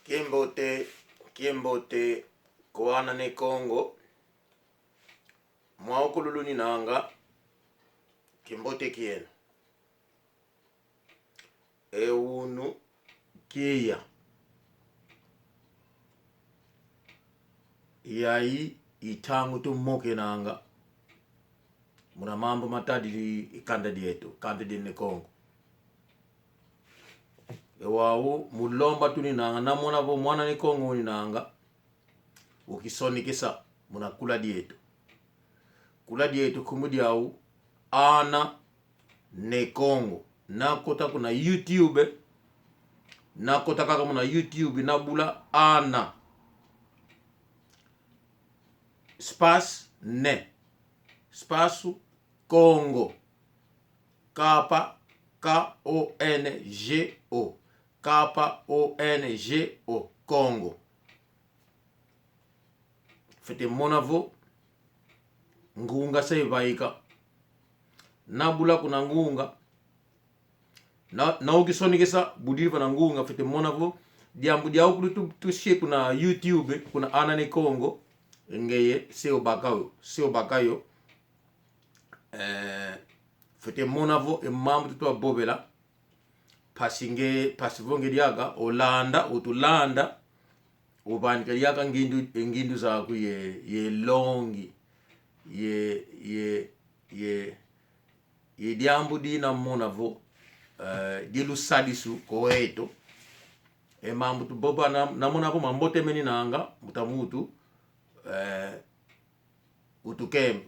Kiembote koana ne Congo mwaokululuni nanga kimbote kiena eunu kia yai itangu tu moke nanga muna mambo matadi ikanda dietu kanda di ne Congo ewawu mulomba tu ni nanga namona vo mwana ni Congo ni nanga ukisoni kisa muna kula dietu kumudi au ana ne Congo nakota kuna YouTube nakota kaka muna YouTube nabula ana space ne space Congo kapa Kongo Kongo Congo fete monavo ngunga saivaika nabula kuna ngunga na ukisonikesa budiva na ngunga fete monavo diambu diau kulu tushie kuna YouTube kuna ana ne Congo ngeye seo bakayo fete monavo emambu tuwa bobela pasivonge diaga olanda utulanda ubanika diaga ngindu zaku ye Longi ye diambu dina monavo dilu sadisu koeto emambu tu boba na monavo mambote meni nanga mutamutu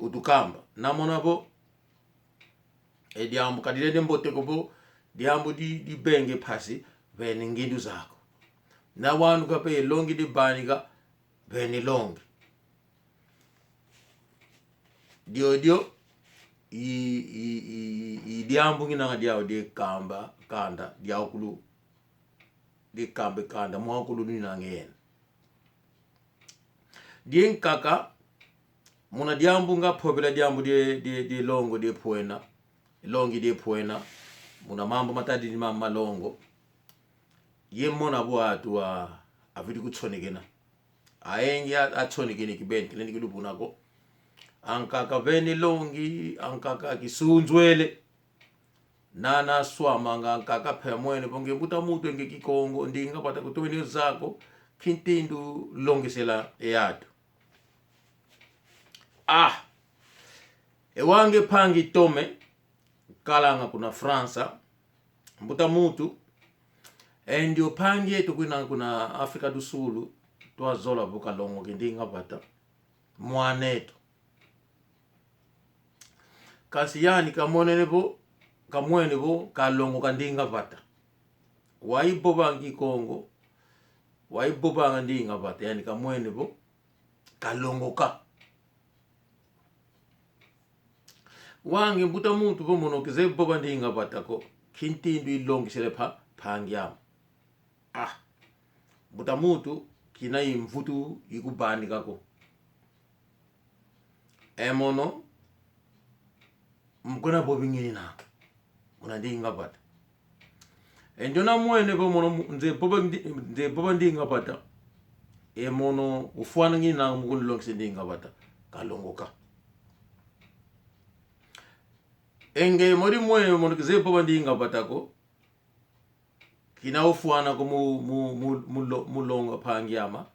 utukamba na monavo diambu kadile mbote kobo diambu di benge pasi vene ngindu zako na wanu kape Longi di baniga vene Longi dio i diambu ngina diao de kanda diao kulu de kambe kanda mwa kulu ni nangen dien kaka muna diambu nga pobela diambu de longo de Mpuena Longi de Mpuena muna mambo matadi ni mama longo ye mona bwatu avidi kutsonekena aengi atsonekene kibeni kile ndikilubunako ankaka veni Longi ankaka kisunzwele nana swamanga ankaka pemwene bonge buta mutu enge kikongo ndinga pata kutumene zako kintindu longisela eyatu ewange pangi tome kalanga kuna Fransa mbuta mutu endio pangi yetu kuna Afrika du Sulu twazola buka longo ndinga pata mwaneto kasi yani kamwene bo kalongo kandinga pata waibobangi Congo waibobanga ndinga pata yani kamwene bo kalongo ka wange mbuta muntu bo monokize boba ndinga pata ko kintindu ilongisele pangyama mbuta muntu kina imvutu ikubandika ko emono mkona bobingini na muna ndinga pata enjona mwene bo mono nze boba ndinga pata emono ufwana ngini na mukulu longise ndinga pata kalongoka enge modi mwene mono kize boba ndinga pata ko kina ufwana ko mulonga pangyama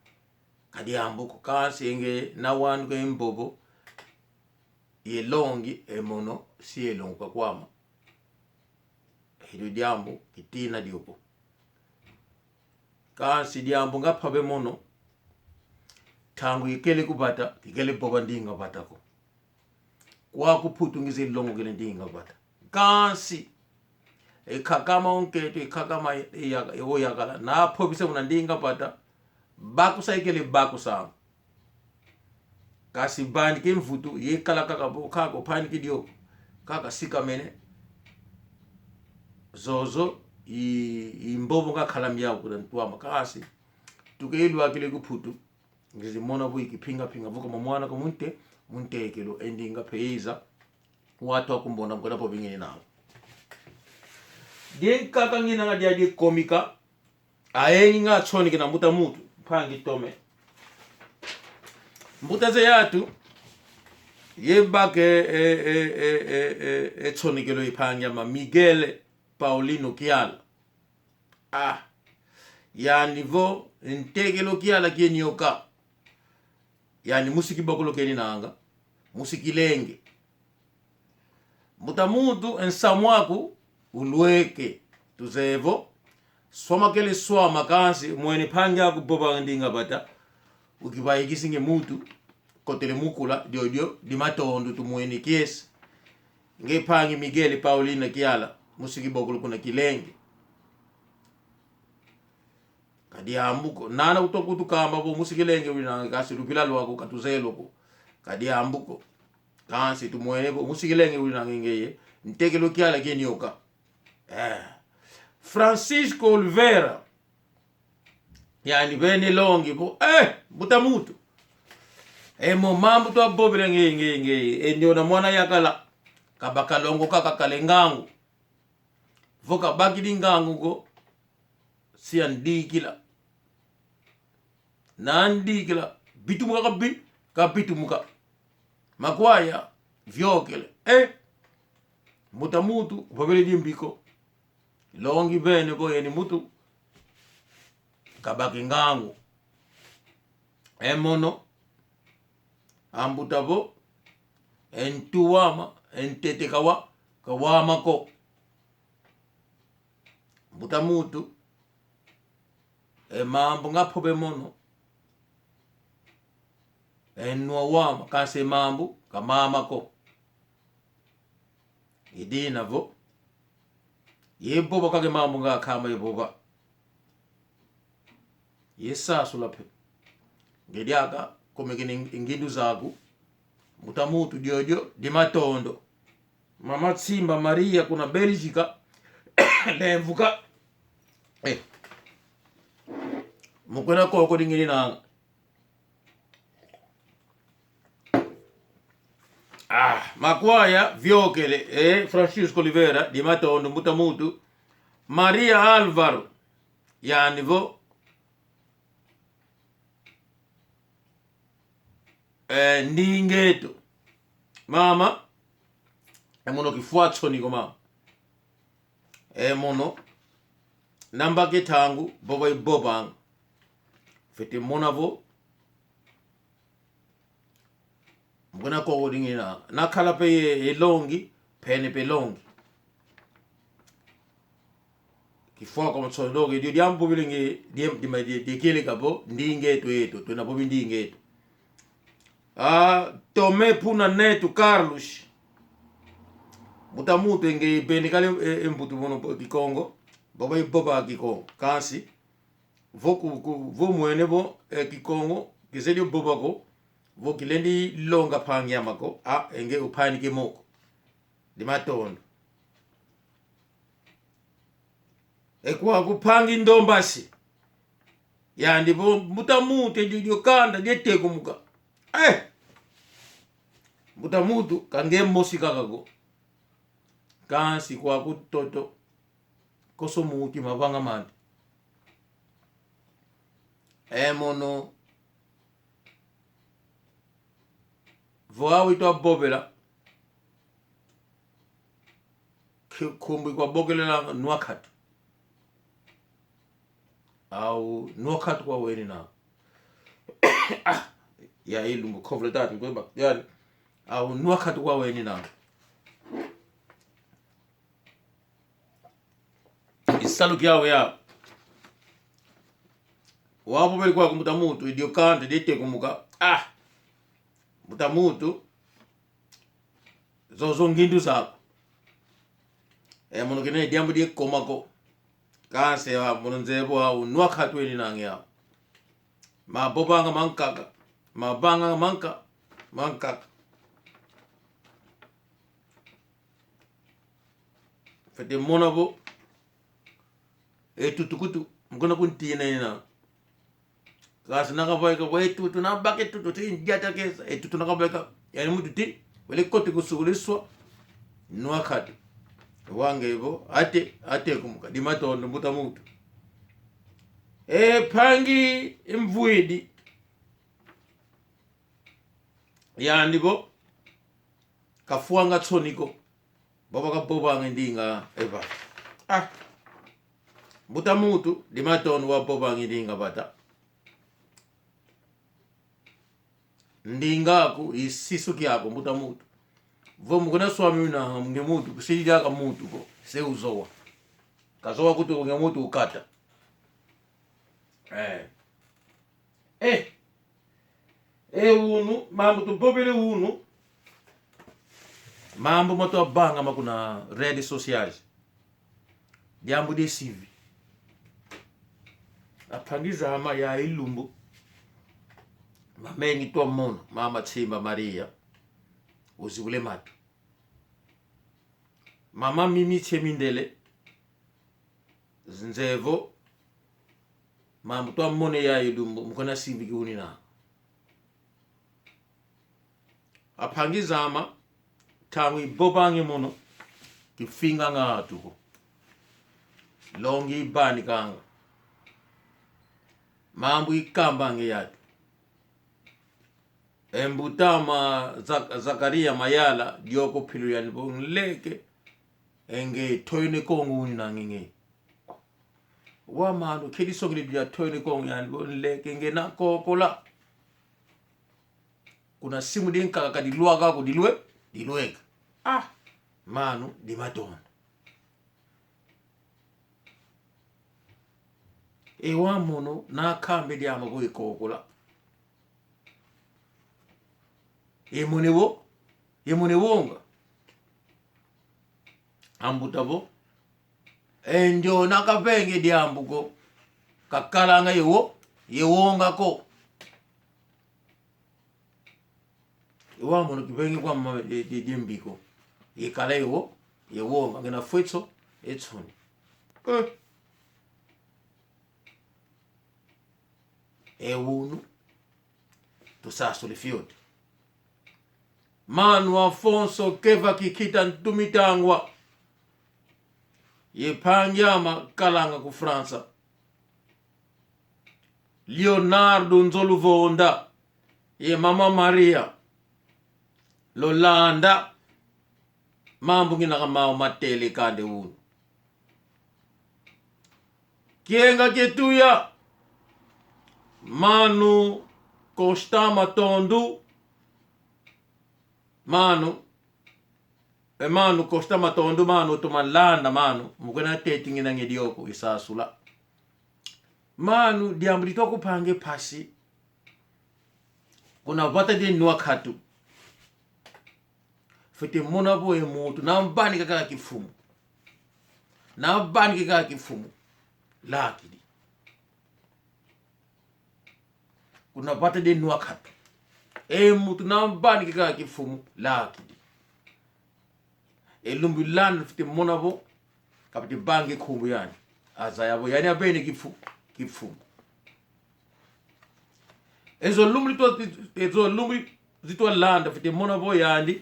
kadiambu ko kasi enge na wanu ko imbobo ye Longi emono siye longa kwama hidu diambu kitina diopo kasi diambu ngapabe mono tangu ikele kubata kikele boba ndinga bata ko kwa kuputungize longo kele ndinga bata kasi ekakama onketo ekakama ewo yakala na pobise muna ndinga bata bakusa ikele bakusa kasi bandi ke mvutu ye kala kaka bo kako paniki dio kaka sikamene zozo imbobo nga kalamya ukula ntwa makasi tukeilu akile kuputu ngizi mona bo ikipinga vuka mwana ko munte ekelo endinga peiza watu akumbona mkola po bingini nawo dien kaka ngina nga dia komika ayengi nga choni kina mbuta mutu pangi tome mbuta ze yatu yebake choni kilo ipanga ma Miguel Paulino Kiala yani vo ntegelo Kiala kienyoka yani musiki bokolo keni nanga musiki lenge mbuta mutu ensamwaku ulweke tuzevo swama kele swama kansi mwene panga kuboba ndinga bata ukibayikisinge mutu kotele mukula dio di matondo tu mwene kiesi nge pangi Miguel Paulina Kiala musiki bokolo kuna kilenge kadi ambuko nana utokutu kamba bo musiki lenge wina kasi lupila lwako katuzelo ko kadi ambuko kansi tu mwene bo musiki lenge wina ngeye ntekelo Kiala kenyoka Francisco Oliveira yani bene Longi bo buta mutu mo mambo to abobele nge ndio na mwana yakala kabakalongo kakalengangu voka bakidi ngangu go siandikila nandikila bitumuka bitumuka makwaya vyokele buta mutu bobele dimbiko Longi bene bo yeni mutu kabaki ngangu emono ambutabo entuwama entete kawama ko buta mutu mambo ngapobe mono enwa wama kase mambo kamama ko idina vo yeboba kage mambo nga kama yeboba yesa sulape ngediaka komekene ngindu zaku mutamutu jojo di matondo mama Simba Maria kuna Belgica lemvuka mukwena koko dingini nanga makwaya vyokele Francisco Oliveira di matondo mutamutu Maria Alvaro yani vo ndingeto mama emono kifuatso niko mama emono namba ketangu boba ibobang fete monavo mbona ko wodingina nakhala pe Longi pene pe Longi kifua kwa mtsondoge dio diambo bilinge di kile kabo ndingeto yeto tuna bobi ndingeto tome puna netu Carlos mutamutu nge benikale embutu bono kikongo baba iboba kikongo kasi vo mwene bo kikongo kisedio boba ko vo kilendi longa pangya mako enge upani ke moko di matondo kwa kupangi ndombasi yandi bo mutamutu dio kanda deteko muka mutamutu kange mosika kago kansi kwa kutoto koso muti mabanga mandi mono voawi to bobela kumbi kwa bogelela Nkatu au Nkatu kwa weni na ya ilungu kovletati kweba yani au Nkatu kwa weni na isalu kyawe ya wapo beli kwa mutamutu idio kante dete kumuka mutamutu zozo ngindu zako mono kene diambo die komako kanse wa mono nzebo au Nkatu weni nange ya mabobanga mankaka mabanga mankaka fete monabo tutukutu mkona kuntina ina kasi nakabaika wetu tunabake tutinjata kesa tunakabaika yani mtu ti wale kote kusuguliswa Nkatu wange hivyo ate kumuka di matondo mutamutu Pangi imvuidi yandibo kafuanga tsoniko baba kaboba ngendinga eba buta mutu dimaton wa boba ngendinga bata ndinga ku isisu kyako buta mutu vomu kuna swami na ngemutu kusija ka mutu ko seuzowa kazowa kutu ngemutu ukata unu mambo tupopele unu mambo mato banga makuna redes sociais diambo de sivi apangiza ama ya ilumbu mamengi to mono mama Tsimba Maria uzivule matu mama Mimi Tsemindele zinzevo mambo to mone ya ilumbu mkona sivi kiuni na apangiza ama tangu bobangi mono kifinga Nkatu Longi bani kanga mambo ikambange yatu embutama Zakaria Mayala dioko pilu yani bonleke enge toyne kongu ni nangenge wa manu kedi sogri dia toyne kongu yani bonleke enge na kokola kuna simu dinka ka dilua ga ko dilwek manu di madon wa mono na kambe dia mago ikokola yemone wonga ambutabo enjo nakapenge diambuko kakalanga yewonga ko wa mono kipenge kwa mama dimbiko ikala yewonga ngena fwetso etsoni unu tusaso lifiote Manu Afonso keva kikita ntumitangwa yepanjama kalanga ku Fransa Leonardo Nzoluvonda ye mama Maria Lolanda mambo ngina kama matele kande unu kienga ketuya Manu Costa Matondu Manu Costa Matondu manu tumalanda manu mukena tetingi na ngedioko isasula manu diambrito kupange pasi kuna vata de Nkatu fete mona boye mutu na mbani kaka kifumu lakini kuna vata de Nkatu mutu na mbani kaka kifumu lakini lumbilana fite monabo kapiti bangi kumbu yani azayabo yani abene kifumu ezo lumbi zito landa fite monabo yani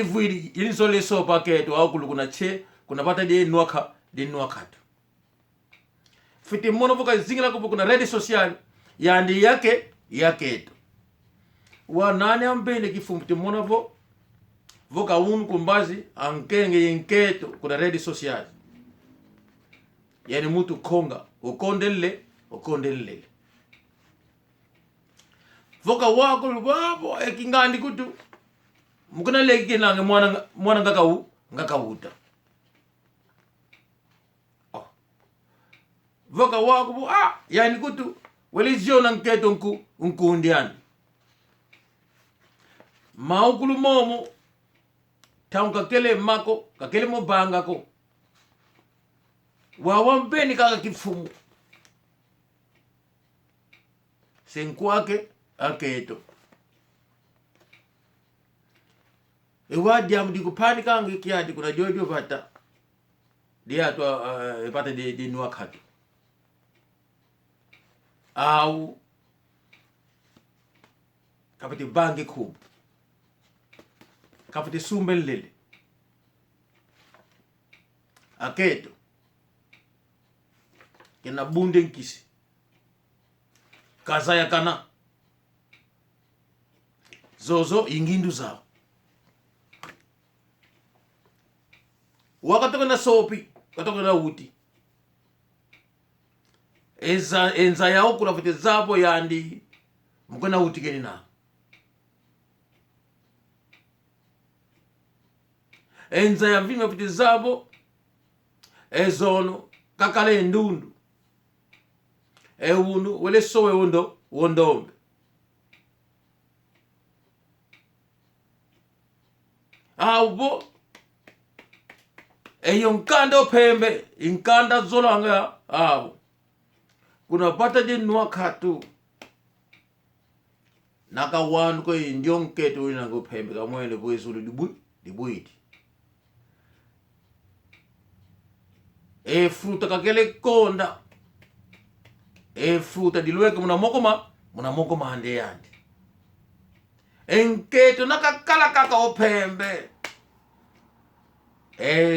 vuidi ili sole so paketo au kulukuna kuna vata de Nkatu fite monabo ka zingila kupo kuna redes social yandi yaketo wa nani ambene kifumu fite monabo voka unu kumbazi ankenge yenketo kuna redes sociales yani mutu konga ukondele voka wako babo ekingandi kutu mukuna leki nange mwana ngakauta voka wako yani kutu weliziona nketo nkundiani maukulu momo taun kakele mako kakele mobanga ko wawambeni kaka kifumu senkwake aketo wadi amdi kupani kange kiadi kuna jojo bata dia to bata de Nkatu au kapati bangi kubu kapati sumbelele kena bunde nkisi kaza ya kana zozo ingindu zao wakatoka na sopi katoka na uti enza yao kula fite zabo yandi mukona uti keni na enza ya vima fite zabo ezono kakale ndundu unu wele sowe wondombe aubo eyo nkanda opembe inkanda zolanga abo kuna pata je Nkatu naka wanu ko ndio Nkatu wina ngo pembe kamwene bwezulu dibuiti fruta kakele konda fruta dilweke muna mokoma ande yandi Nkatu nakakala kaka opembe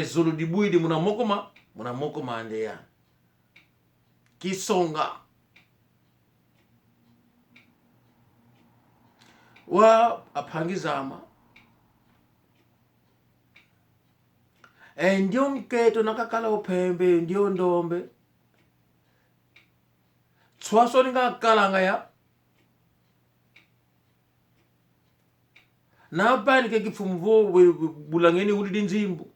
zulu dibuidi muna mokoma ande yandi kisonga wa apangizama ndio Nkatu nakakala opembe ndio ndombe tswaso ninga kalanga ya na bani ke kifumvo bulangeni ulidi nzimbu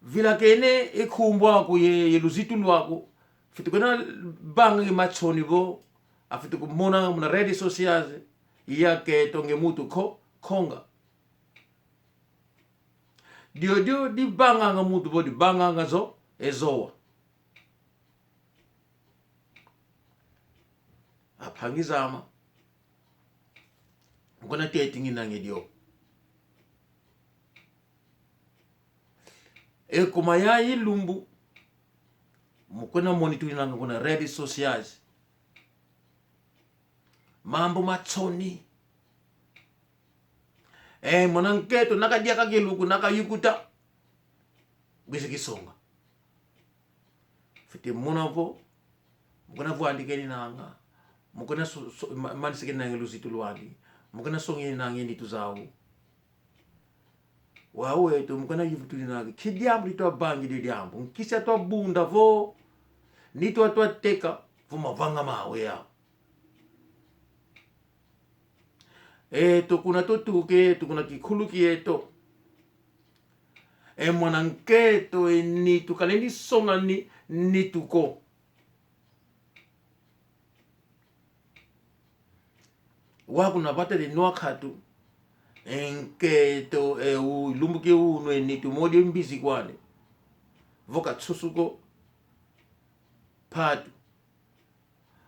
vila kene ikumbwa ku ye luzitu lwako fitukona bangi machoni bo afituku mona muna redes sociales yake tonge mutu konga dio di banga nga mutu bo di banga nga zo ezowa apangizama ngona tetingi nange dio kuma ya ilumbu mukona monitori nanga kuna redes sociales mambo machoni mwana Nkatu nakadia kageluku nakayukuta bisikisonga fiti munapo mukona vuandikeni nanga mukona manisike nange luzitu lwandi mukona songi nange nditu zawu wawe to mukona yivutuli nange kidiambu lito bangi diambu nkisa to bunda vo nito to teka vo mavanga mawe ya to kuna to tuke to kuna kikuluki eto mwana Nkatu ni tukalendi songa ni tuko wakuna bata de Nkatu Nkatu lumbuke unwe ni tumodi mbisi kwane voka tsusuko patu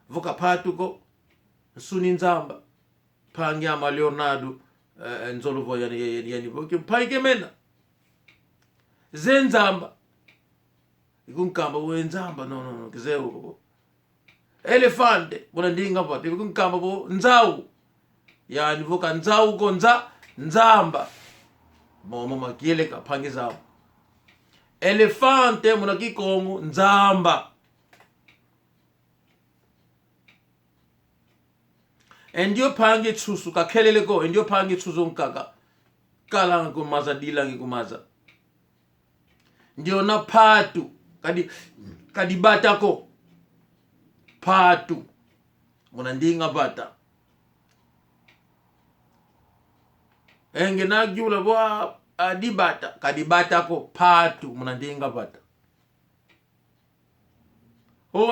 voka patuko suni nzamba pangi ama Leonardo nzolovo yani voke paike mena zenzamba ikunkamba wenzamba no kizeo elefante bona ndinga pati ikunkamba bo nzau yani voka nzau ko nzamba momo makiele kapangiza elefante muna kikongo nzamba endio pangi tsusu kakelele ko endio pangi tsusu nkaka kala kumaza dilangi kumaza ndio na patu kadi bata ko patu muna ndinga bata na gyula bwa adibata kadibata ko patu muna ndinga bata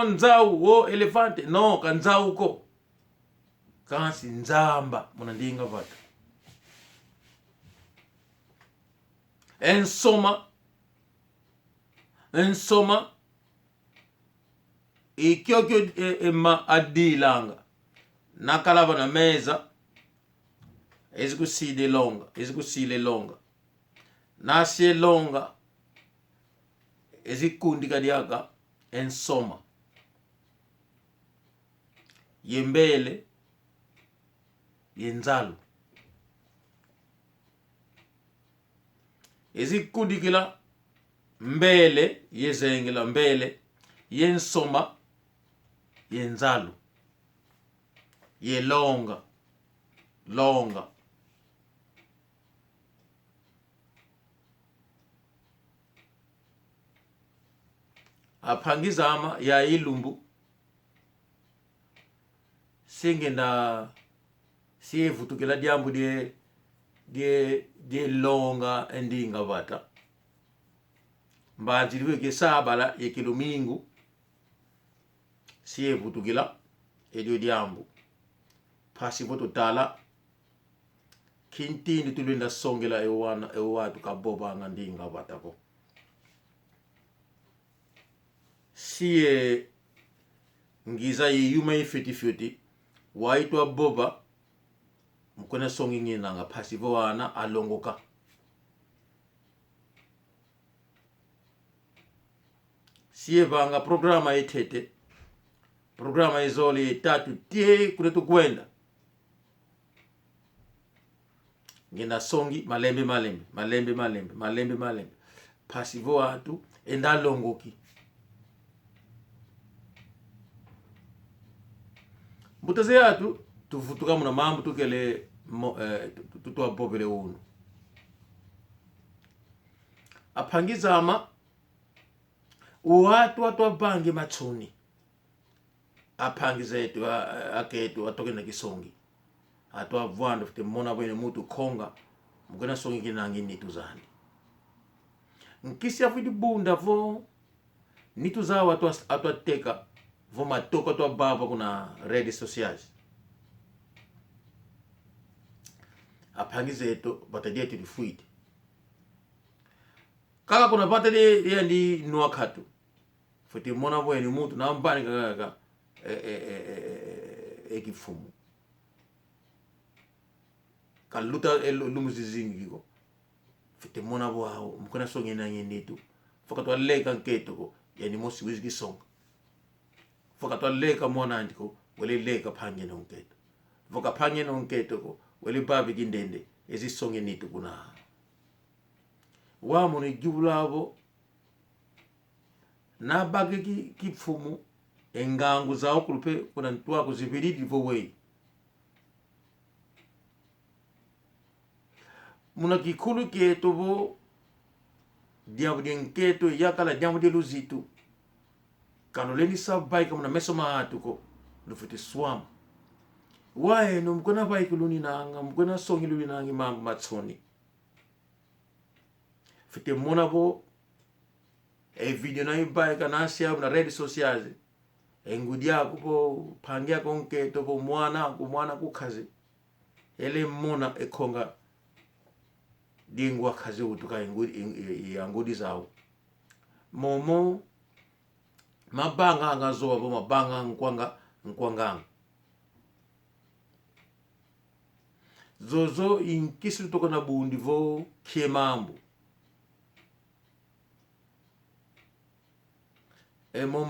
nzau elefante no kanzau ko kansi nzamba muna ndinga bata ensoma ikyokyo ema adilanga nakalaba na meza ezikusile longa nasi longa ezikundi kadiaka ensoma yembele yenzalo ezikudikila mbele yezengela mbele yensoma yenzalo yelonga longa aphangizama ya ilumbu singenda siyevutukela dyambu die longa endinga vata mbanji liweke sabala yekilumingu siyevutukela edio dyambu pasi voto tala kintindi tulenda songela ewatu kabobanga ndinga vatako siye ngiza yiyuma ifiti waitwa boba mkwena songi ngina nga pasi wana alongoka siye vanga programa etete programa izoli etatu tie kuletu kwenda ngina songi malembe pasi watu endalongoki mbutaze yatu tuvutuka muna mambo tukele tutwa bobele unu apangizama watu abange machoni apangize etu aketu atoke na kisongi atwa vwando fite mona bwene mutu konga mugena songi kinangi nitu zani nkisi afidi bunda vo nitu za watu atwateka vo matoko atwa baba kuna redes sociales apangize etu batadia tulifuiti kaka kuna pata de ndi Nkatu fite mona bwene mutu na mbani kaka ekifumu kaluta lumuzizingigo fite mona bwao mukona songi na nyenetu foka to leka nketo ko yani mosi wizigi songa foka to leka mona andiko wele leka panye no nketo foka panye no nketo ko wele babi gindende ezi songi nitu kuna wa moni jubulabo na bagi kifumu engangu zao kulupe kuna ntwa kuzibiridi vowe muna kikulu keto vo diabu denketo yakala diabu de luzitu kaloleni sabai kama na meso maatuko lufite swam wae no mkona bai kuluni nanga mkona songi luni nangi mambo matsoni fite mona vo video na ibai kana sia na redes sociales engudia kupo pangia konke to mwana kukazi ele mona ekonga dingwa kazi utuka ngudi zao momo mabanga ngazo abo mabanga nkwanga zozo inkisi to kana bundi vo kiemambo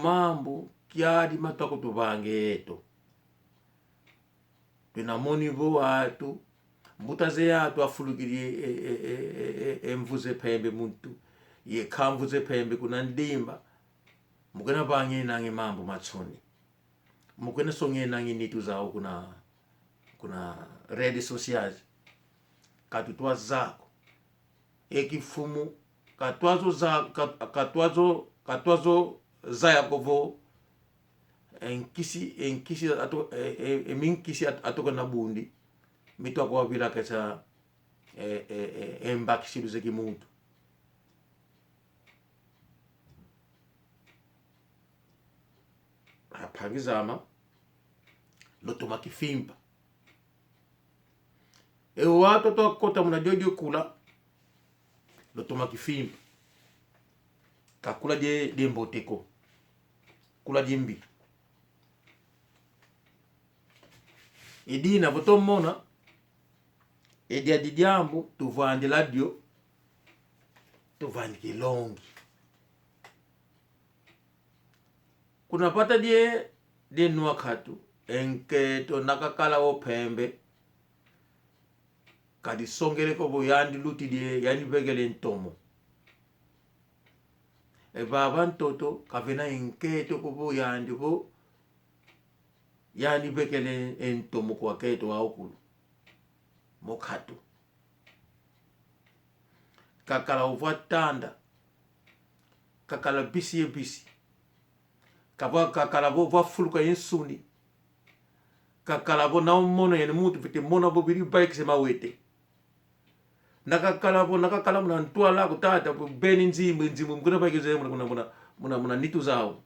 mambo kiadi matako tuvange eto tunamoni vo watu mbutaze yatu afulukirie emvuze pembe muntu ye kamvuze pembe kuna ndimba mukena bange nange mambo machoni mukena songe nange nitu zao kuna redes sociales katutwa zako ekifumu katwazo za yakovo enkisi eminkisi atoka na bundi mito kwa vila kesa embakisi luzeki muntu apangizama lotoma kifimba watu to kota muna jojo kula lotoma kifimba kakula de mboteko kula jimbi idina votomona edia didiambu tuvandi ladio tuvandi Longi kuna pata de Nkatu enketo nakakala opembe kadi songele ko boyandi luti de yani begele ntomo baba ntoto kavena Nkatu kubo yandi bo yani bekele entomo kwa keto wa okulu Nkatu kakala uvatanda kakala bisi kakala vo fuluka yensuni kakala vo na mono yene mutu vite mona vo biri bike se mawete nakakala muna ntwala kutata beni nzimu mkuna bike ze muna nitu zao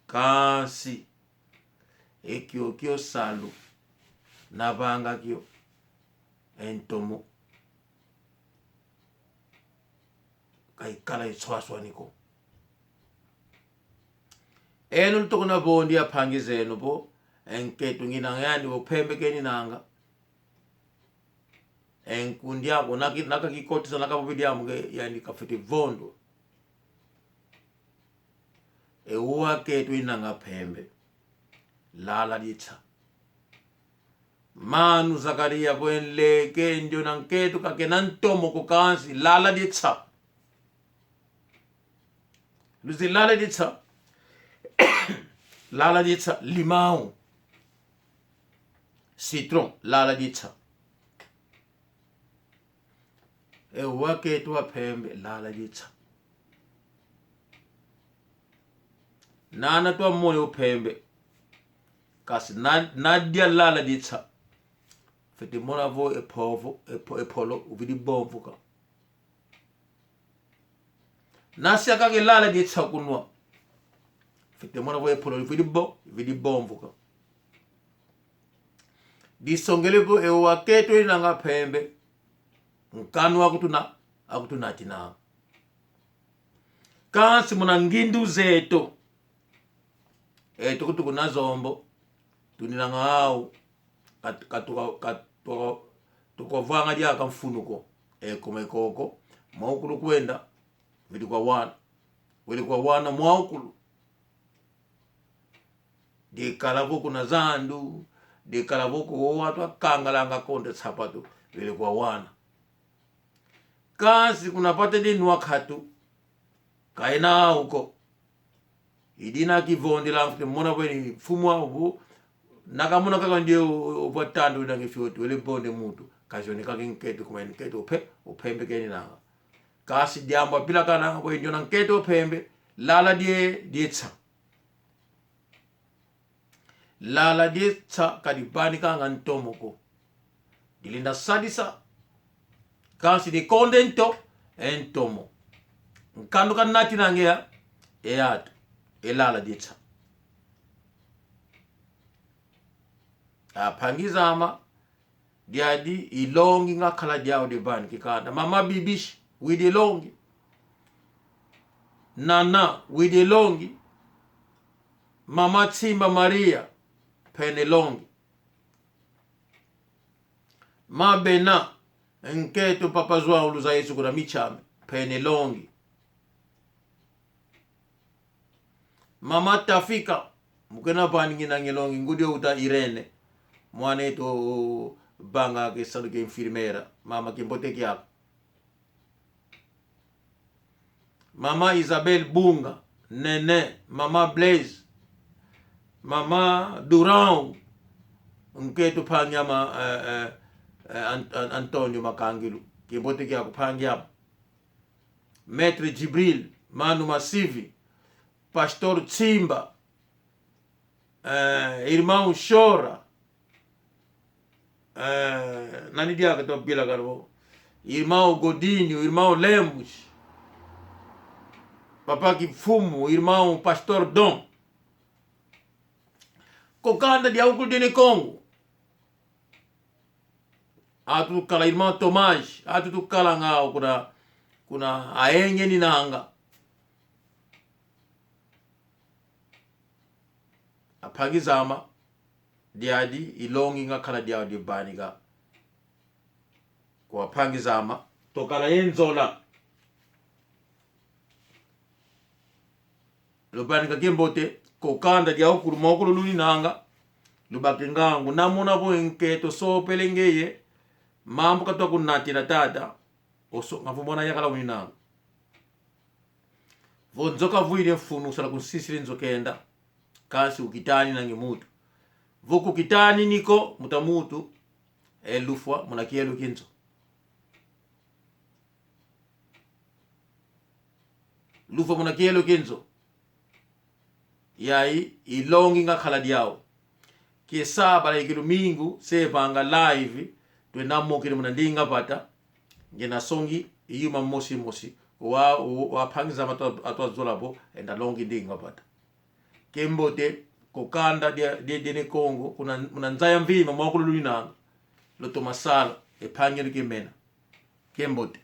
kasi ekyo salu nabanga kyo entomo kaikala iswaswa niko eno ntokona bondi aphangi zeno bo Nkatu ngina yani bo pembe keni nanga enkundi yako naka kikotisa naka bobidi yamuge yani kafiti vondo uwa ketu inanga pembe lala ditsa manu Zakaria bwenle kenjo na Nkatu kakena ntomo kukansi lala ditsa luzi lala ditsa lala ditsa limau citron lala ditsa uwa ketu wa pembe lala ditsa nana twa moyo pembe kasi nadia lala ditsa fete mona vo epolo uvidi bomvuka nasya kake lala ditsa kunwa fete mona vo epolo uvidi bomvuka disongeleko uwa ketu inanga pembe nkanu akutuna tina kasi muna ngindu zeto tukutuku na zombo tuninanga hao tukavanga diaka mfunuko kumekoko maukulu kwenda vili kwa wana mwaukulu dikalavuku na zandu dikalavuku watu akangalanga konde sapatu vili kwa wana kasi kunapate dinu Nkatu kaina huko idina kivondi la mfute mona bweni fumwa ubu nakamuna kaka ndio uvatando na ngifyoto wele bonde mutu kajoni kaka Nkatu kuma Nkatu upembe keni nanga kasi diamba pila kana kwa ndio na Nkatu upembe lala dietsa lala dietsa kadibani kanga ntomoko dilinda sadisa kasi di kondento entomo nkando kanati nangea eatu elala ditsa apangizama diadi ilongi ngakhala diao de bani kikanda mama bibishi widi longi nana widi longi mama Tsimba Maria pene longi mabena Nkatu papa zwa uluza Yesu kuna michame pene longi mama Tafika mukena bani ngina ngelongi ngudio uta Irene mwane to banga ke salu ke infirmera mama kimbote kia mama Isabel Bunga nene mama Blaise mama Durand Nkatu panyama Antonio Makangilu kimbote kia kupangia Maître Jibril Manu Masivi Pastor Tsimba irmão Chora nani dia kato bila garbo irmão Godinho irmão Lemos papa Kifumu irmão Pastor Dom kokanda dia ukul dene Congo atu kala irmão Tomás atu tu kala ngao kuna aenge ni nanga apagizama diadi ilongi ngakhala diao di baniga kwa pangizama tokala yenzola lubaniga kimbote kokanda diao kurumokulu luni nanga lubakingangu namuna bo Nkatu so pelengeye mambo katwa kunati na tata oso ngafumona yakala uninanga vonzoka vuile mfunu usala kunsisile nzokenda kasi ukitani nangi mutu vuku kitani niko mutamutu lufwa munakielu kinzo lufwa munakielu kinzo yai ilongi nga khala diao kiesaba la ikilu mingu sepanga live tuenamo kile munandinga pata ngena songi iyuma mosi wa pangiza atwa zolabo enda longi ndinga pata kembote kokanda de Kongo kuna munanzaya mvima mwakululunanga loto masala epangele kemena kembote